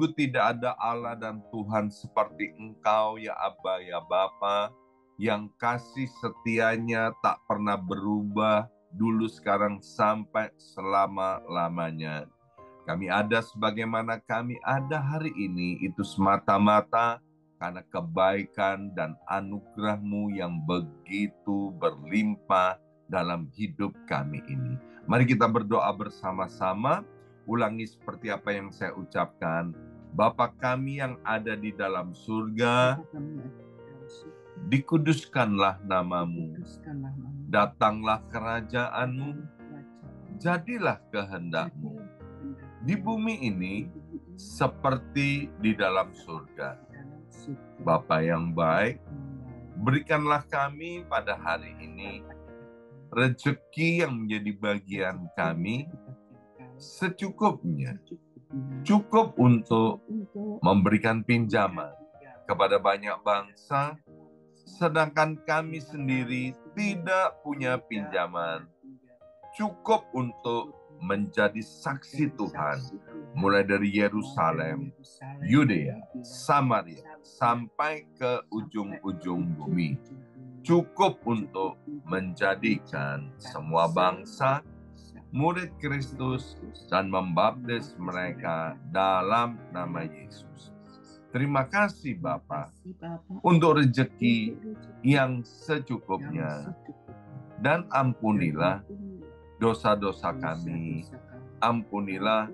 Sungguh tidak ada Allah dan Tuhan seperti Engkau, ya Aba, ya Bapa, yang kasih setianya tak pernah berubah, dulu, sekarang, sampai selama-lamanya. Kami ada sebagaimana kami ada hari ini, itu semata-mata karena kebaikan dan anugerah-Mu yang begitu berlimpah dalam hidup kami ini. Mari kita berdoa bersama-sama. Ulangi seperti apa yang saya ucapkan. Bapa kami yang ada di dalam surga, dikuduskanlah nama-Mu, datanglah kerajaan-Mu, jadilah kehendak-Mu di bumi ini seperti di dalam surga. Bapa yang baik, berikanlah kami pada hari ini rezeki yang menjadi bagian kami secukupnya, cukup untuk memberikan pinjaman kepada banyak bangsa, sedangkan kami sendiri tidak punya pinjaman, cukup untuk menjadi saksi Tuhan, mulai dari Yerusalem, Yudea, Samaria, sampai ke ujung-ujung bumi. Cukup untuk menjadikan semua bangsa murid Kristus dan membaptis mereka dalam nama Yesus. Terima kasih Bapa untuk rezeki yang secukupnya, dan ampunilah dosa-dosa kami, ampunilah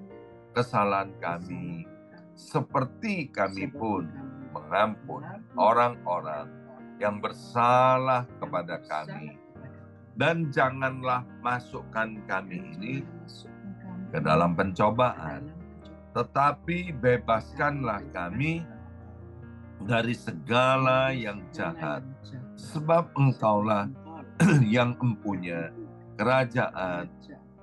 kesalahan kami, seperti kami pun mengampun orang-orang yang bersalah kepada kami. Dan janganlah masukkan kami ini ke dalam pencobaan, tetapi bebaskanlah kami dari segala yang jahat. Sebab Engkaulah yang mempunyai kerajaan,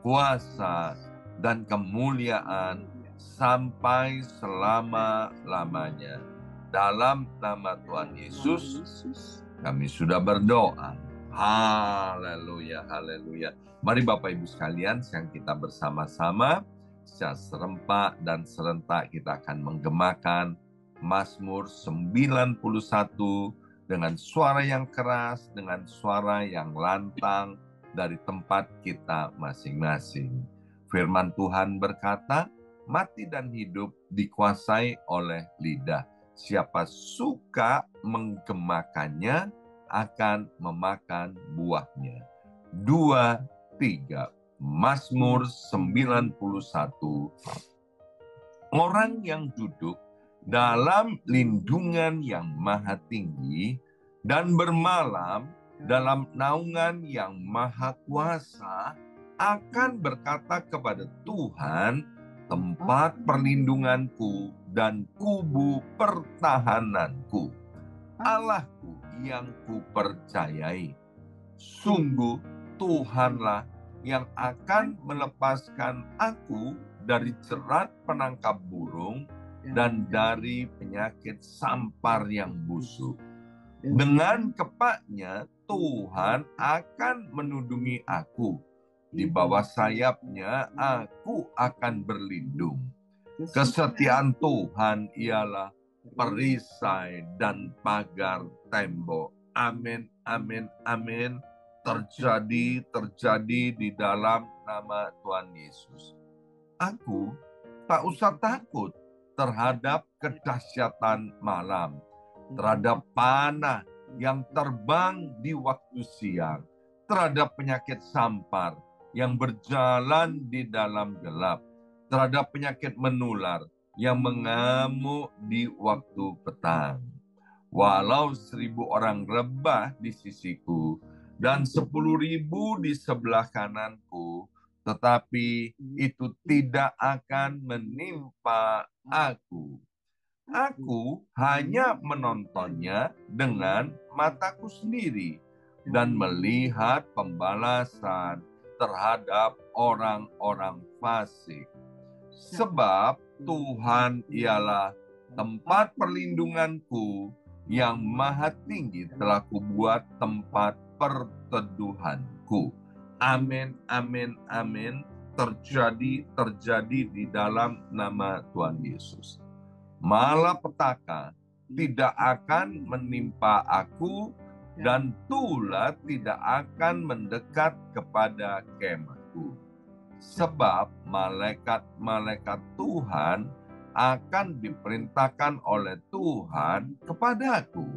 kuasa, dan kemuliaan sampai selama-lamanya. Dalam nama Tuhan Yesus, kami sudah berdoa. Haleluya, haleluya. Mari Bapak Ibu sekalian, yang kita bersama-sama secara serempak dan serentak kita akan menggemakan Mazmur 91 dengan suara yang keras, dengan suara yang lantang dari tempat kita masing-masing. Firman Tuhan berkata, mati dan hidup dikuasai oleh lidah. Siapa suka menggemakannya akan memakan buahnya. 2, 3. Mazmur 91. Orang yang duduk dalam lindungan yang maha tinggi dan bermalam dalam naungan yang maha kuasa akan berkata kepada Tuhan, tempat perlindunganku dan kubu pertahananku, Allahku yang kupercayai. Sungguh Tuhanlah yang akan melepaskan aku dari jerat penangkap burung dan dari penyakit sampar yang busuk. Dengan kepaknya Tuhan akan menudungi aku. Di bawah sayapnya aku akan berlindung. Kesetiaan Tuhan ialah perisai dan pagar tembok. Amin, amin, amin. Terjadi di dalam nama Tuhan Yesus. Aku tak usah takut terhadap kedahsyatan malam, terhadap panah yang terbang di waktu siang, terhadap penyakit sampar yang berjalan di dalam gelap, terhadap penyakit menular yang mengamuk di waktu petang. Walau 1.000 orang rebah di sisiku dan 10.000 di sebelah kananku, tetapi itu tidak akan menimpa aku. Aku hanya menontonnya dengan mataku sendiri dan melihat pembalasan terhadap orang-orang fasik. Sebab Tuhan ialah tempat perlindunganku, yang maha tinggi telah kubuat tempat perteduhanku. Amin, amin, amin. Terjadi di dalam nama Tuhan Yesus. malapetaka tidak akan menimpa aku, dan tulah tidak akan mendekat kepada kemahku. Sebab malaikat-malaikat Tuhan akan diperintahkan oleh Tuhan kepadaku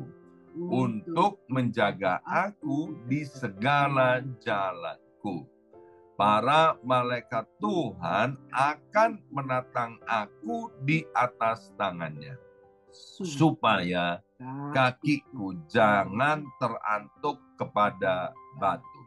untuk menjaga aku di segala jalanku. Para malaikat Tuhan akan menatang aku di atas tangannya, supaya kakiku jangan terantuk kepada batu.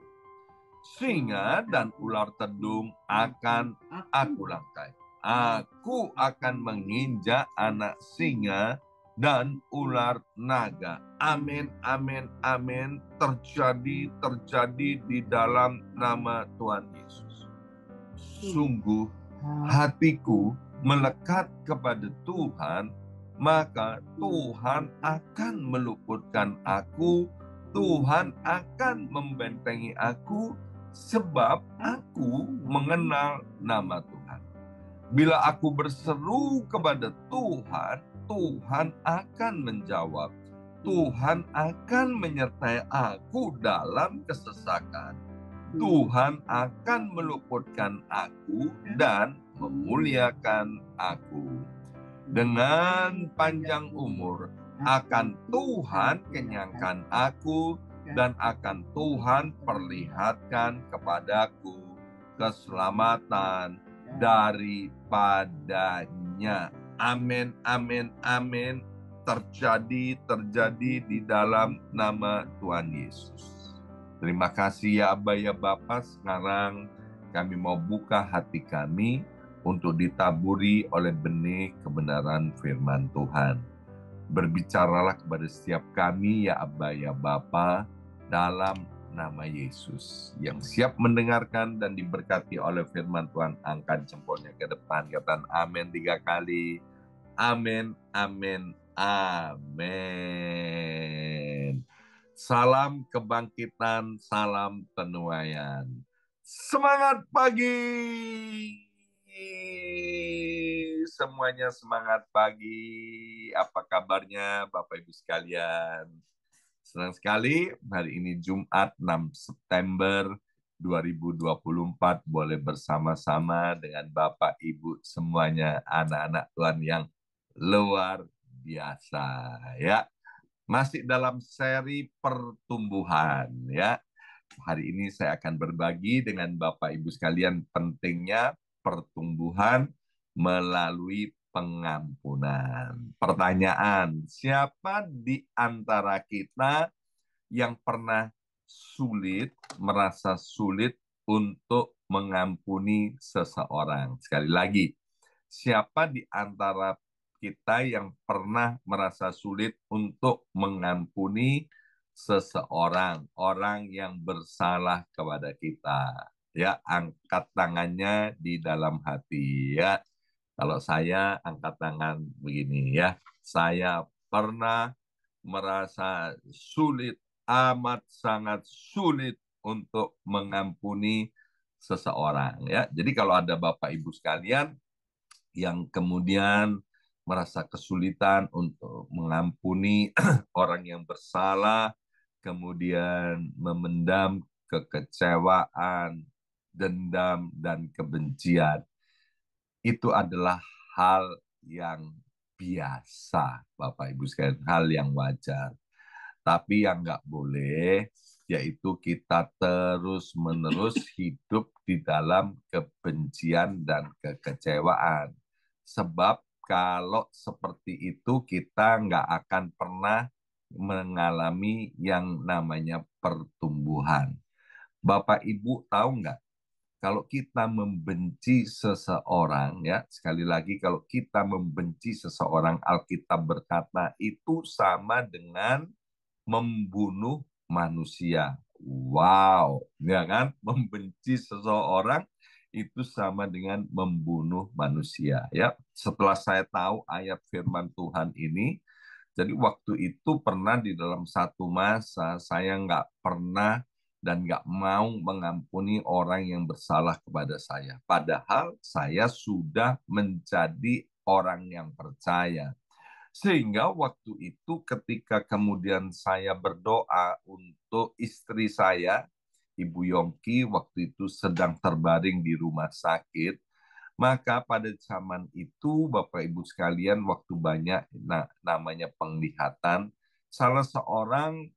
Singa dan ular tedung akan aku langkai. Aku akan menginjak anak singa dan ular naga. Amin, amin, amin. Terjadi di dalam nama Tuhan Yesus. Sungguh hatiku melekat kepada Tuhan, maka Tuhan akan meluputkan aku, Tuhan akan membentengi aku, sebab aku mengenal nama Tuhan. Bila aku berseru kepada Tuhan, Tuhan akan menjawab. Tuhan akan menyertai aku dalam kesesakan. Tuhan akan meluputkan aku dan memuliakan aku. Dengan panjang umur akan Tuhan kenyangkan aku, dan akan Tuhan perlihatkan kepadaku keselamatan daripadanya. Amin, amin, amin. Terjadi di dalam nama Tuhan Yesus. Terima kasih ya Aba ya Bapa. Sekarang kami mau buka hati kami untuk ditaburi oleh benih kebenaran firman Tuhan. Berbicaralah kepada setiap kami ya Aba ya Bapa, dalam nama Yesus. Yang siap mendengarkan dan diberkati oleh firman Tuhan, angkat jempolnya ke depan, katakan amin 3 kali. Amin, amin, amin. Salam kebangkitan, salam penuaian. Semangat pagi! Semuanya semangat pagi. Apa kabarnya Bapak Ibu sekalian? Senang sekali hari ini Jumat 6 September 2024 boleh bersama-sama dengan Bapak Ibu semuanya, anak-anak Tuhan yang luar biasa ya. Masih dalam seri pertumbuhan ya. Hari ini saya akan berbagi dengan Bapak Ibu sekalian pentingnya pertumbuhan melalui pengampunan. Pertanyaan, siapa di antara kita yang pernah merasa sulit untuk mengampuni seseorang? Sekali lagi, siapa di antara kita yang pernah merasa sulit untuk mengampuni seseorang, orang yang bersalah kepada kita? Ya, angkat tangannya di dalam hati ya. Kalau saya angkat tangan begini ya, saya pernah merasa sulit, amat sangat sulit untuk mengampuni seseorang ya. Jadi kalau ada Bapak Ibu sekalian yang kemudian merasa kesulitan untuk mengampuni orang yang bersalah, kemudian memendam kekecewaan, dendam, dan kebencian, itu adalah hal yang biasa, Bapak Ibu sekalian, hal yang wajar. Tapi yang nggak boleh, yaitu kita terus-menerus hidup di dalam kebencian dan kekecewaan. Sebab kalau seperti itu, kita nggak akan pernah mengalami yang namanya pertumbuhan. Bapak Ibu tahu nggak? Kalau kita membenci seseorang, ya sekali lagi, kalau kita membenci seseorang, Alkitab berkata itu sama dengan membunuh manusia. Wow, ya kan? Membenci seseorang itu sama dengan membunuh manusia. Ya, setelah saya tahu ayat firman Tuhan ini, jadi waktu itu pernah di dalam satu masa saya nggak pernah dan nggak mau mengampuni orang yang bersalah kepada saya. Padahal saya sudah menjadi orang yang percaya. Sehingga waktu itu ketika kemudian saya berdoa untuk istri saya, Ibu Yongki waktu itu sedang terbaring di rumah sakit, maka pada zaman itu Bapak Ibu sekalian waktu banyak namanya penglihatan, salah seorang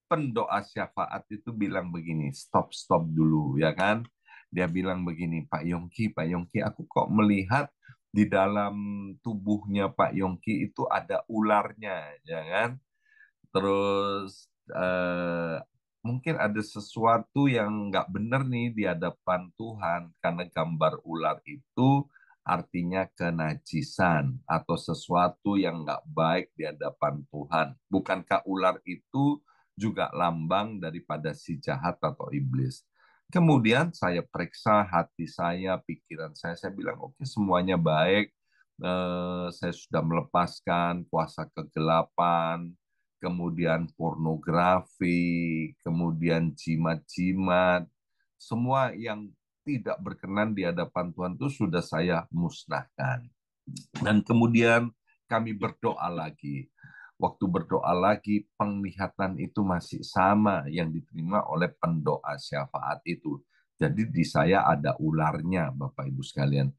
pendoa syafaat itu bilang begini, stop dulu ya kan. Dia bilang begini, Pak Yongki, aku kok melihat di dalam tubuhnya Pak Yongki itu ada ularnya, ya kan? Terus mungkin ada sesuatu yang nggak benar nih di hadapan Tuhan, karena gambar ular itu artinya kenajisan atau sesuatu yang nggak baik di hadapan Tuhan. Bukankah ular itu juga lambang daripada si jahat atau iblis? Kemudian saya periksa hati saya, pikiran saya bilang oke, semuanya baik. Saya sudah melepaskan kuasa kegelapan, kemudian pornografi, kemudian jimat-jimat, semua yang tidak berkenan di hadapan Tuhan itu sudah saya musnahkan. Dan kemudian kami berdoa lagi. Waktu berdoa lagi, penglihatan itu masih sama yang diterima oleh pendoa syafaat itu. Jadi di saya ada ularnya, Bapak Ibu sekalian.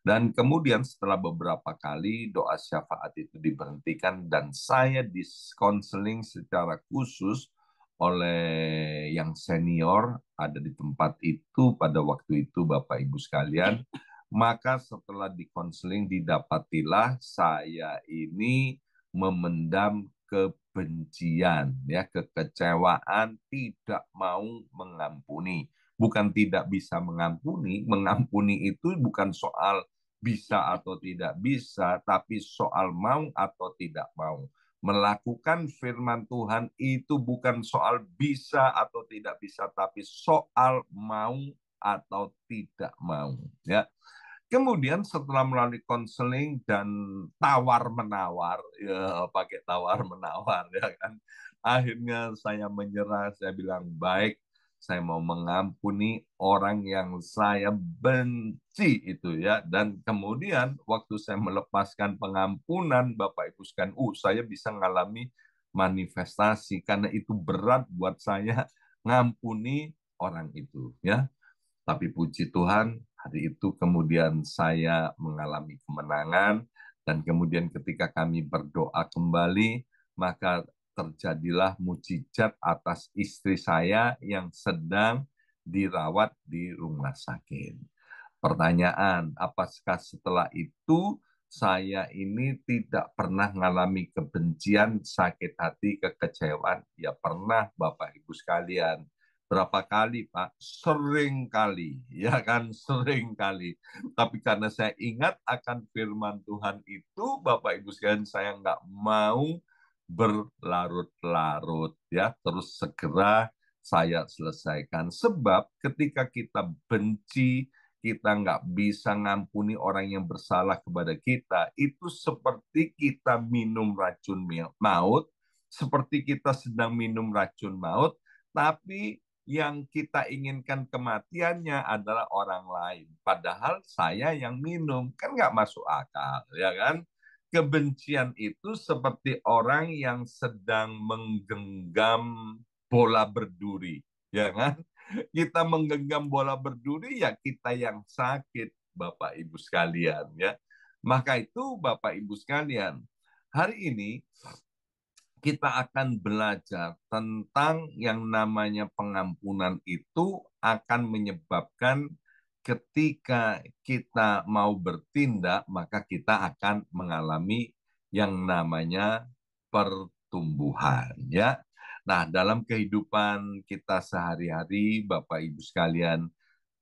Dan kemudian setelah beberapa kali doa syafaat itu diberhentikan dan saya dikonseling secara khusus oleh yang senior ada di tempat itu pada waktu itu Bapak Ibu sekalian. Maka setelah dikonseling didapatilah saya ini memendam kebencian, ya, kekecewaan, tidak mau mengampuni. Bukan tidak bisa mengampuni, mengampuni itu bukan soal bisa atau tidak bisa, tapi soal mau atau tidak mau. Melakukan firman Tuhan itu bukan soal bisa atau tidak bisa, tapi soal mau atau tidak mau. Ya, kemudian setelah melalui konseling dan tawar-menawar, ya pakai tawar-menawar ya kan, akhirnya saya menyerah, saya bilang baik, saya mau mengampuni orang yang saya benci itu ya. Dan kemudian waktu saya melepaskan pengampunan, Bapak Ibu sekalian, saya bisa mengalami manifestasi karena itu berat buat saya ngampuni orang itu ya. Tapi puji Tuhan, hari itu kemudian saya mengalami kemenangan, dan kemudian ketika kami berdoa kembali, maka terjadilah mujizat atas istri saya yang sedang dirawat di rumah sakit. Pertanyaan, apakah setelah itu saya ini tidak pernah mengalami kebencian, sakit hati, kekecewaan? Ya pernah, Bapak Ibu sekalian. Berapa kali, Pak? Sering kali, ya kan? Sering kali. Tapi karena saya ingat akan firman Tuhan itu, Bapak Ibu sekalian, saya nggak mau berlarut-larut, ya. Terus segera saya selesaikan. Sebab ketika kita benci, kita nggak bisa ngampuni orang yang bersalah kepada kita, itu seperti kita minum racun maut, seperti kita sedang minum racun maut, tapi yang kita inginkan kematiannya adalah orang lain. Padahal saya yang minum, kan nggak masuk akal, ya kan? Kebencian itu seperti orang yang sedang menggenggam bola berduri, ya kan? Kita menggenggam bola berduri, ya kita yang sakit, Bapak Ibu sekalian, ya. Maka itu Bapak Ibu sekalian, hari ini kita akan belajar tentang yang namanya pengampunan itu akan menyebabkan ketika kita mau bertindak, maka kita akan mengalami yang namanya pertumbuhan, ya. Nah, dalam kehidupan kita sehari-hari, Bapak Ibu sekalian,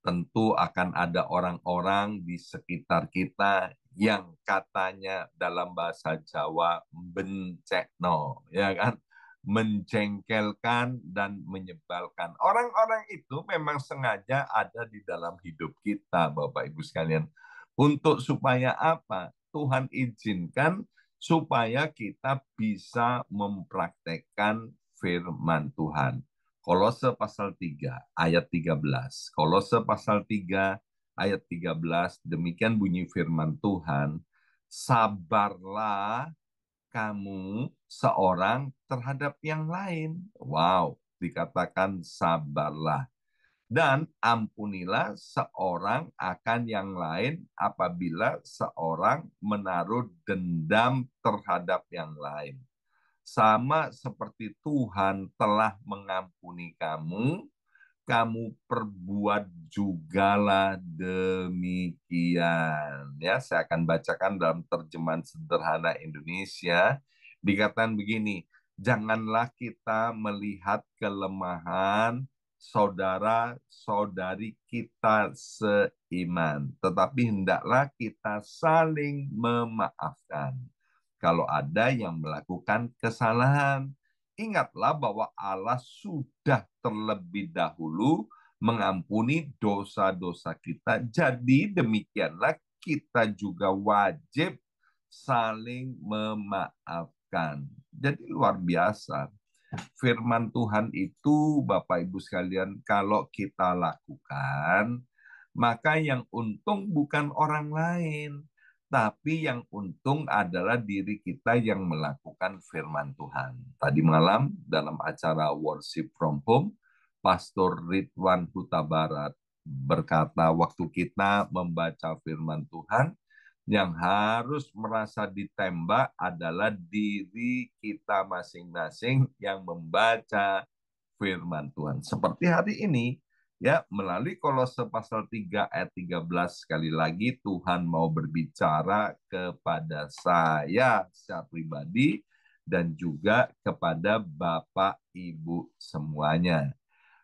tentu akan ada orang-orang di sekitar kita yang katanya dalam bahasa Jawa bencekno, ya kan? Menjengkelkan dan menyebalkan. Orang-orang itu memang sengaja ada di dalam hidup kita, Bapak Ibu sekalian. Untuk supaya apa? Tuhan izinkan supaya kita bisa mempraktekkan firman Tuhan. Kolose pasal 3 ayat 13. Kolose pasal 3 ayat 13, demikian bunyi firman Tuhan, sabarlah kamu seorang terhadap yang lain. Wow, dikatakan sabarlah. Dan ampunilah seorang akan yang lain apabila seorang menaruh dendam terhadap yang lain. Sama seperti Tuhan telah mengampuni kamu, kamu perbuat jugalah demikian. Ya, saya akan bacakan dalam terjemahan sederhana Indonesia. Dikatakan begini, janganlah kita melihat kelemahan saudara-saudari kita seiman, tetapi hendaklah kita saling memaafkan. Kalau ada yang melakukan kesalahan, ingatlah bahwa Allah sudah terlebih dahulu mengampuni dosa-dosa kita. Jadi demikianlah kita juga wajib saling memaafkan. Jadi luar biasa. Firman Tuhan itu, Bapak Ibu sekalian, kalau kita lakukan, maka yang untung bukan orang lain, tapi yang untung adalah diri kita yang melakukan firman Tuhan. Tadi malam dalam acara Worship from Home, Pastor Ridwan Huta Barat berkata, waktu kita membaca firman Tuhan, yang harus merasa ditembak adalah diri kita masing-masing yang membaca firman Tuhan. Seperti hari ini, ya, melalui Kolose pasal 3 ayat 13, sekali lagi Tuhan mau berbicara kepada saya secara pribadi dan juga kepada Bapak Ibu semuanya.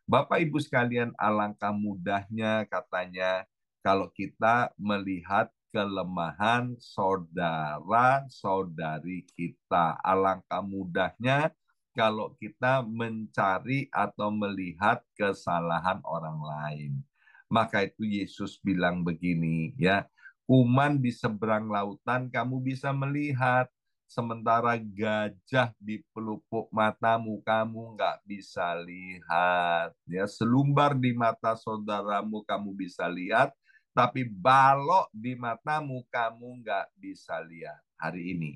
Bapak Ibu sekalian, alangkah mudahnya katanya kalau kita melihat kelemahan saudara-saudari kita. Alangkah mudahnya kalau kita mencari atau melihat kesalahan orang lain. Maka itu Yesus bilang begini, ya, kuman di seberang lautan kamu bisa melihat, sementara gajah di pelupuk matamu kamu nggak bisa lihat. Ya, selumbar di mata saudaramu kamu bisa lihat, tapi balok di matamu kamu nggak bisa lihat. Hari ini,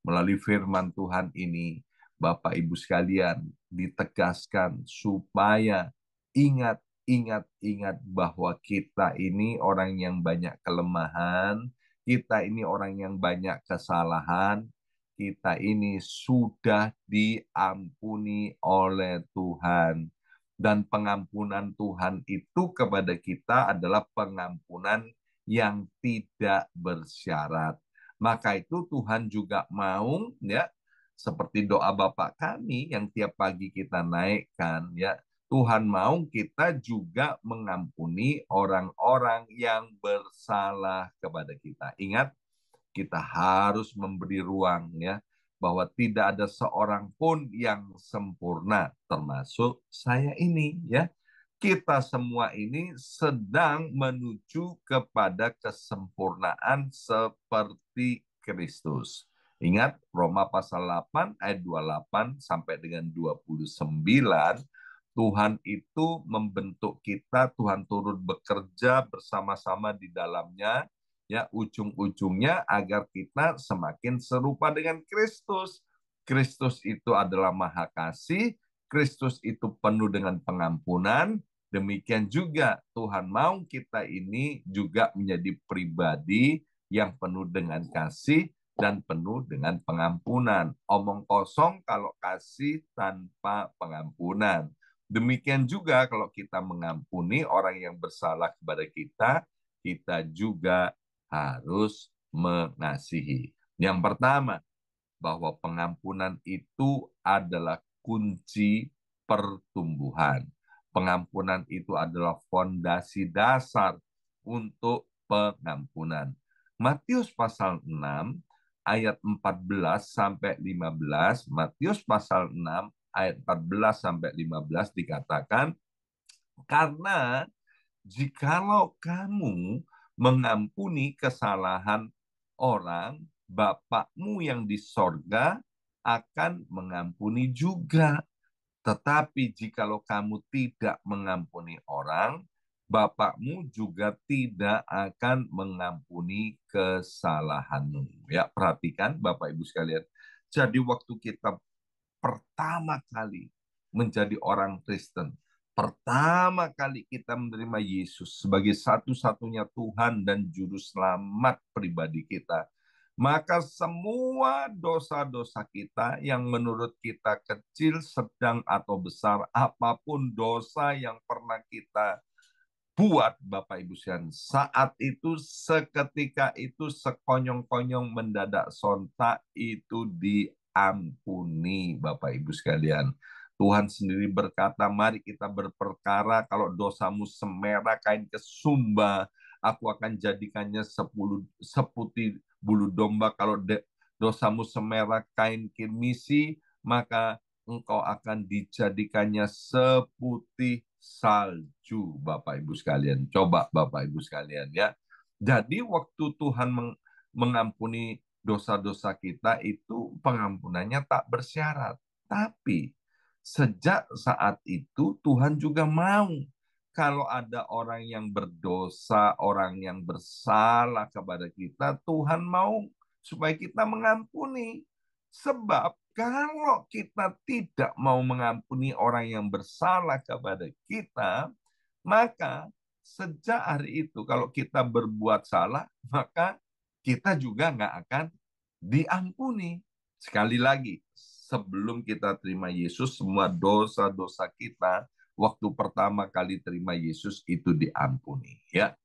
melalui firman Tuhan ini, Bapak Ibu sekalian, ditegaskan supaya ingat bahwa kita ini orang yang banyak kelemahan, kita ini orang yang banyak kesalahan, kita ini sudah diampuni oleh Tuhan. Dan pengampunan Tuhan itu kepada kita adalah pengampunan yang tidak bersyarat. Maka itu Tuhan juga mau, ya, seperti doa Bapa kami yang tiap pagi kita naikkan, ya, Tuhan mau kita juga mengampuni orang-orang yang bersalah kepada kita. Ingat, kita harus memberi ruang, ya, bahwa tidak ada seorang pun yang sempurna, termasuk saya ini, ya. Kita semua ini sedang menuju kepada kesempurnaan seperti Kristus. Ingat Roma pasal 8 ayat 28 sampai dengan 29, Tuhan itu membentuk kita, Tuhan turut bekerja bersama-sama di dalamnya, ya, ujung-ujungnya agar kita semakin serupa dengan Kristus. Kristus itu adalah Maha Kasih, Kristus itu penuh dengan pengampunan. Demikian juga Tuhan mau kita ini juga menjadi pribadi yang penuh dengan kasih dan penuh dengan pengampunan. Omong kosong kalau kasih tanpa pengampunan. Demikian juga kalau kita mengampuni orang yang bersalah kepada kita, kita juga harus mengasihi. Yang pertama, bahwa pengampunan itu adalah kunci pertumbuhan. Pengampunan itu adalah fondasi dasar untuk pengampunan. Matius pasal 6 ayat 14 sampai 15, Matius pasal 6 ayat 14 sampai 15 dikatakan, karena jikalau kamu mengampuni kesalahan orang, Bapakmu yang di sorga akan mengampuni juga. Tetapi jikalau kamu tidak mengampuni orang, Bapakmu juga tidak akan mengampuni kesalahanmu. Ya, perhatikan Bapak Ibu sekalian. Jadi waktu kita pertama kali menjadi orang Kristen, pertama kali kita menerima Yesus sebagai satu-satunya Tuhan dan Juru Selamat pribadi kita, maka semua dosa-dosa kita yang menurut kita kecil, sedang, atau besar, apapun dosa yang pernah kita buat, Bapak Ibu sekalian, saat itu, seketika itu, sekonyong-konyong, mendadak sontak, itu diampuni, Bapak Ibu sekalian. Tuhan sendiri berkata, mari kita berperkara, kalau dosamu semerah kain kesumba, aku akan jadikannya seputih bulu domba. Kalau dosamu semerah kain kirmisi, maka engkau akan dijadikannya seputih salju, Bapak Ibu sekalian. Coba Bapak Ibu sekalian ya. Jadi waktu Tuhan mengampuni dosa-dosa kita, itu pengampunannya tak bersyarat. Tapi sejak saat itu Tuhan juga mau kalau ada orang yang berdosa, orang yang bersalah kepada kita, Tuhan mau supaya kita mengampuni. Sebab kalau kita tidak mau mengampuni orang yang bersalah kepada kita, maka sejak hari itu kalau kita berbuat salah, maka kita juga nggak akan diampuni. Sekali lagi, sebelum kita terima Yesus, semua dosa-dosa kita waktu pertama kali terima Yesus itu diampuni, ya.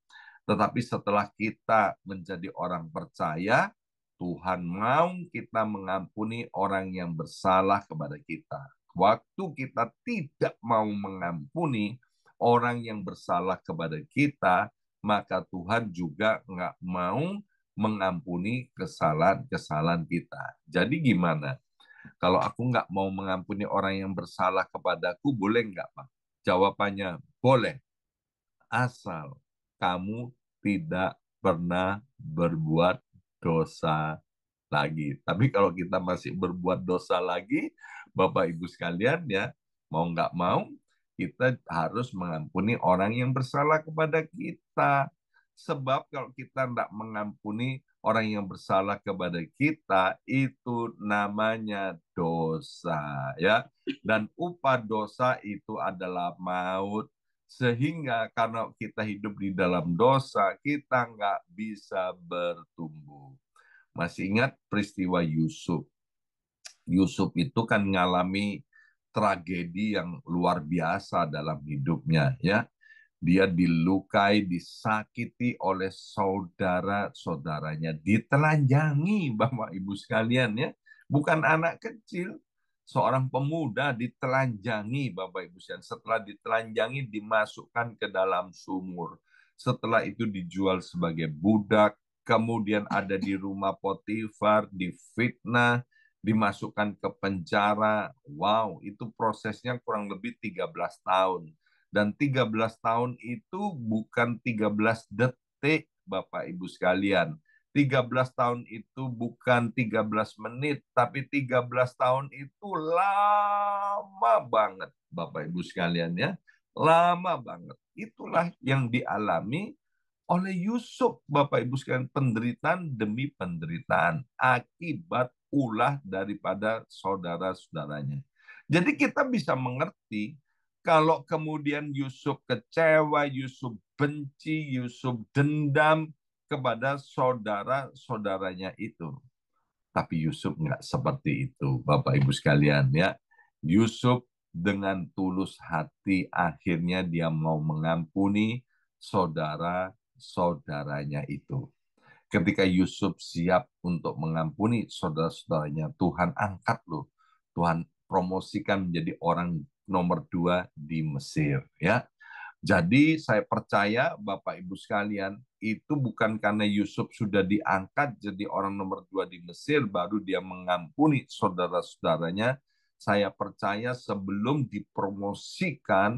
Tetapi setelah kita menjadi orang percaya, Tuhan mau kita mengampuni orang yang bersalah kepada kita. Waktu kita tidak mau mengampuni orang yang bersalah kepada kita, maka Tuhan juga nggak mau mengampuni kesalahan-kesalahan kita. Jadi gimana? Kalau aku nggak mau mengampuni orang yang bersalah kepadaku, boleh nggak, Pak? Jawabannya, boleh. Asal kamu tidak pernah berbuat dosa lagi. Tapi kalau kita masih berbuat dosa lagi, Bapak Ibu sekalian ya, mau nggak mau, kita harus mengampuni orang yang bersalah kepada kita. Sebab kalau kita tidak mengampuni orang yang bersalah kepada kita, itu namanya dosa, ya. Dan upah dosa itu adalah maut. Sehingga karena kita hidup di dalam dosa, kita nggak bisa bertumbuh. Masih ingat peristiwa Yusuf? Yusuf itu kan mengalami tragedi yang luar biasa dalam hidupnya, ya. Dia dilukai, disakiti oleh saudara-saudaranya, ditelanjangi, Bapak Ibu sekalian ya. Bukan anak kecil, seorang pemuda ditelanjangi, Bapak Ibu sekalian. Setelah ditelanjangi, dimasukkan ke dalam sumur. Setelah itu dijual sebagai budak, kemudian ada di rumah Potifar, difitnah, dimasukkan ke penjara. Wow, itu prosesnya kurang lebih 13 tahun. Dan 13 tahun itu bukan 13 detik, Bapak Ibu sekalian. 13 tahun itu bukan 13 menit, tapi 13 tahun itu lama banget, Bapak Ibu sekalian ya. Lama banget. Itulah yang dialami oleh Yusuf, Bapak Ibu sekalian, penderitaan demi penderitaan akibat ulah daripada saudara-saudaranya. Jadi kita bisa mengerti kalau kemudian Yusuf kecewa, Yusuf benci, Yusuf dendam kepada saudara-saudaranya itu. Tapi Yusuf nggak seperti itu, Bapak Ibu sekalian ya. Yusuf dengan tulus hati akhirnya dia mau mengampuni saudara-saudaranya itu. Ketika Yusuf siap untuk mengampuni saudara-saudaranya, Tuhan angkat loh. Tuhan promosikan menjadi orang nomor 2 di Mesir, ya. Jadi saya percaya Bapak Ibu sekalian, itu bukan karena Yusuf sudah diangkat jadi orang nomor 2 di Mesir, baru dia mengampuni saudara-saudaranya. Saya percaya sebelum dipromosikan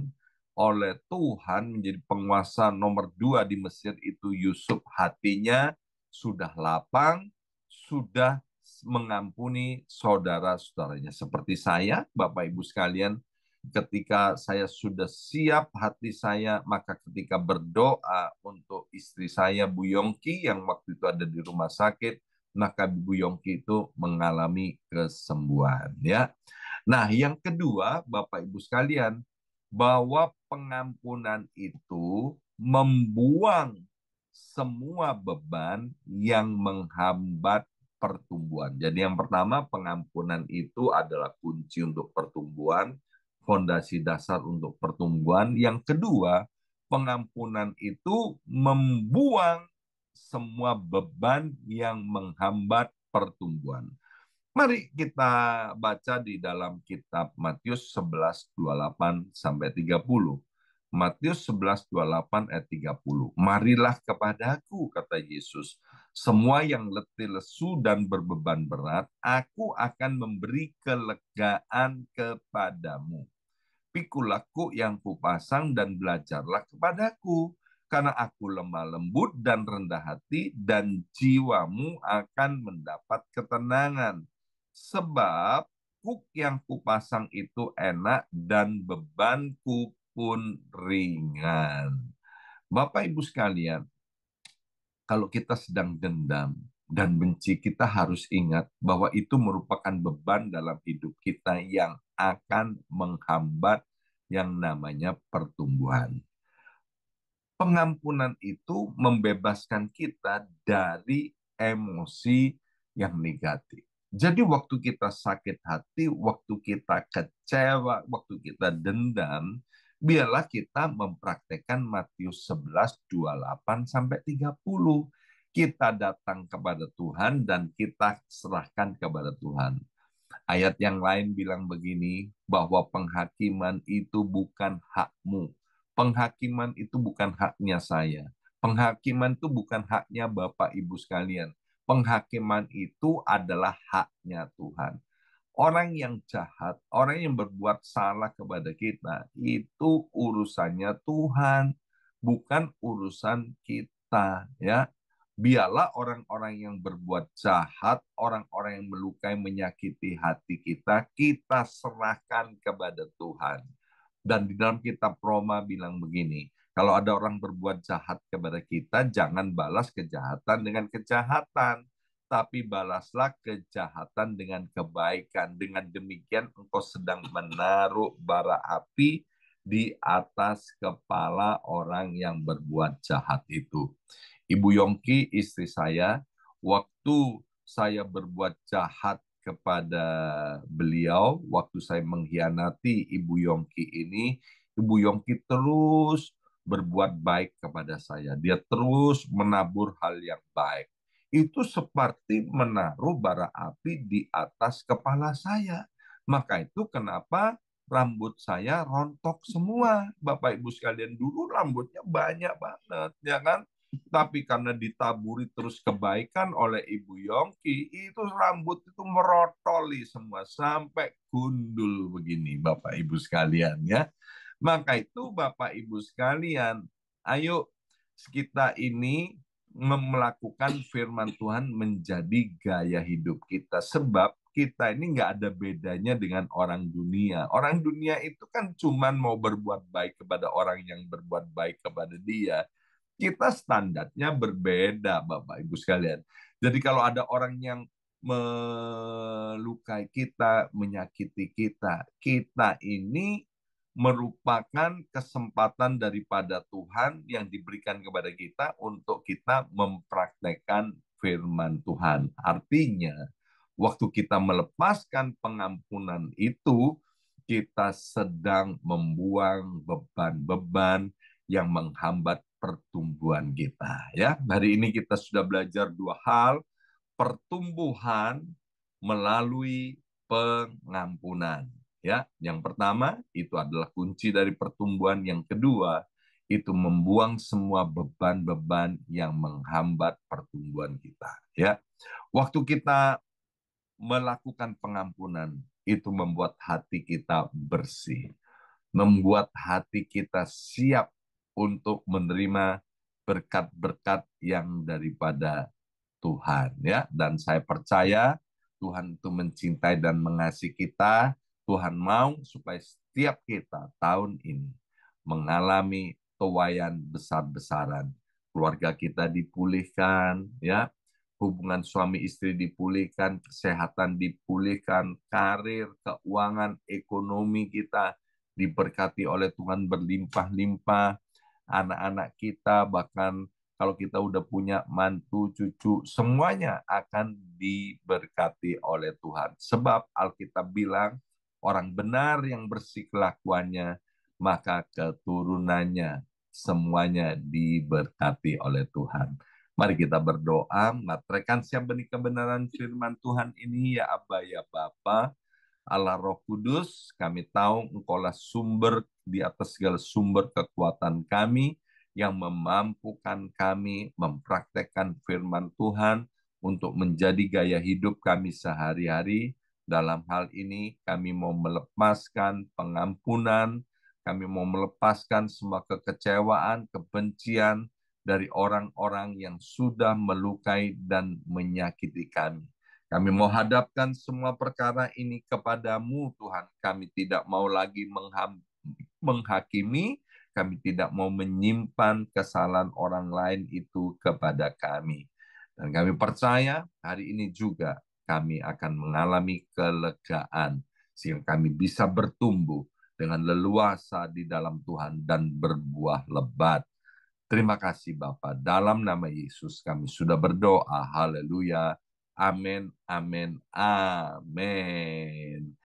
oleh Tuhan menjadi penguasa nomor 2 di Mesir itu, Yusuf hatinya sudah lapang, sudah mengampuni saudara-saudaranya. Seperti saya, Bapak Ibu sekalian, ketika saya sudah siap hati saya, maka ketika berdoa untuk istri saya, Bu Yongki, yang waktu itu ada di rumah sakit, maka Ibu Yongki itu mengalami kesembuhan, ya. Nah, yang kedua, Bapak Ibu sekalian, bahwa pengampunan itu membuang semua beban yang menghambat pertumbuhan. Jadi yang pertama, pengampunan itu adalah kunci untuk pertumbuhan, fondasi dasar untuk pertumbuhan. Yang kedua, pengampunan itu membuang semua beban yang menghambat pertumbuhan. Mari kita baca di dalam kitab Matius 11:28 sampai 30. Matius 11:28 ayat 30. Marilah kepadaku, kata Yesus, semua yang letih lesu dan berbeban berat, aku akan memberi kelegaan kepadamu. Pikulah yang kupasang dan belajarlah kepadaku, karena aku lemah lembut dan rendah hati, dan jiwamu akan mendapat ketenangan. Sebab kuk yang kupasang itu enak dan bebanku pun ringan. Bapak Ibu sekalian, kalau kita sedang dendam dan benci, kita harus ingat bahwa itu merupakan beban dalam hidup kita yang akan menghambat yang namanya pertumbuhan. Pengampunan itu membebaskan kita dari emosi yang negatif. Jadi waktu kita sakit hati, waktu kita kecewa, waktu kita dendam, biarlah kita mempraktekkan Matius 11:28 sampai 30. Kita datang kepada Tuhan dan kita serahkan kepada Tuhan. Ayat yang lain bilang begini, bahwa penghakiman itu bukan hakmu. Penghakiman itu bukan haknya saya. Penghakiman itu bukan haknya Bapak Ibu sekalian. Penghakiman itu adalah haknya Tuhan. Orang yang jahat, orang yang berbuat salah kepada kita, itu urusannya Tuhan, bukan urusan kita, ya. Biarlah orang-orang yang berbuat jahat, orang-orang yang melukai, menyakiti hati kita, kita serahkan kepada Tuhan. Dan di dalam kitab Roma bilang begini, kalau ada orang berbuat jahat kepada kita, jangan balas kejahatan dengan kejahatan, tapi balaslah kejahatan dengan kebaikan. Dengan demikian engkau sedang menaruh bara api di atas kepala orang yang berbuat jahat itu. Ibu Yongki, istri saya, waktu saya berbuat jahat kepada beliau, waktu saya mengkhianati Ibu Yongki ini, Ibu Yongki terus berbuat baik kepada saya. Dia terus menabur hal yang baik. Itu seperti menaruh bara api di atas kepala saya. Maka itu kenapa rambut saya rontok semua. Bapak Ibu sekalian, dulu rambutnya banyak banget, ya kan? Tapi karena ditaburi terus kebaikan oleh Ibu Yongki, itu rambut itu merotoli semua sampai gundul begini, Bapak Ibu sekalian, ya. Maka itu Bapak Ibu sekalian, ayo kita ini melakukan firman Tuhan menjadi gaya hidup kita. Sebab kita ini nggak ada bedanya dengan orang dunia. Orang dunia itu kan cuman mau berbuat baik kepada orang yang berbuat baik kepada dia. Kita standarnya berbeda, Bapak Ibu sekalian. Jadi kalau ada orang yang melukai kita, menyakiti kita, kita ini merupakan kesempatan daripada Tuhan yang diberikan kepada kita untuk kita mempraktekkan firman Tuhan. Artinya, waktu kita melepaskan pengampunan itu, kita sedang membuang beban-beban yang menghambat pertumbuhan kita. Ya, hari ini kita sudah belajar dua hal: pertumbuhan melalui pengampunan. Ya, yang pertama itu adalah kunci dari pertumbuhan. Yang kedua itu membuang semua beban-beban yang menghambat pertumbuhan kita. Ya, waktu kita melakukan pengampunan itu membuat hati kita bersih, membuat hati kita siap untuk menerima berkat-berkat yang daripada Tuhan, ya. Dan saya percaya Tuhan itu mencintai dan mengasihi kita. Tuhan mau supaya setiap kita tahun ini mengalami tuaian besar-besaran. Keluarga kita dipulihkan, ya. hubungan suami istri dipulihkan, kesehatan dipulihkan, karir, keuangan, ekonomi kita diberkati oleh Tuhan berlimpah-limpah, anak-anak kita, bahkan kalau kita udah punya mantu, cucu, semuanya akan diberkati oleh Tuhan. Sebab Alkitab bilang, orang benar yang bersih kelakuannya, maka keturunannya semuanya diberkati oleh Tuhan. Mari kita berdoa, materaikan siap benih kebenaran firman Tuhan ini, ya Aba, ya Bapa, Allah Roh Kudus, kami tahu Engkaulah sumber di atas segala sumber kekuatan kami yang memampukan kami mempraktekkan firman Tuhan untuk menjadi gaya hidup kami sehari-hari. Dalam hal ini kami mau melepaskan pengampunan, kami mau melepaskan semua kekecewaan, kebencian dari orang-orang yang sudah melukai dan menyakiti kami. Kami mau hadapkan semua perkara ini kepadamu, Tuhan. Kami tidak mau lagi menghakimi, kami tidak mau menyimpan kesalahan orang lain itu kepada kami. Dan kami percaya hari ini juga kami akan mengalami kelegaan, sehingga kami bisa bertumbuh dengan leluasa di dalam Tuhan dan berbuah lebat. Terima kasih Bapa. Dalam nama Yesus kami sudah berdoa. Haleluya. Amin, amin, amin.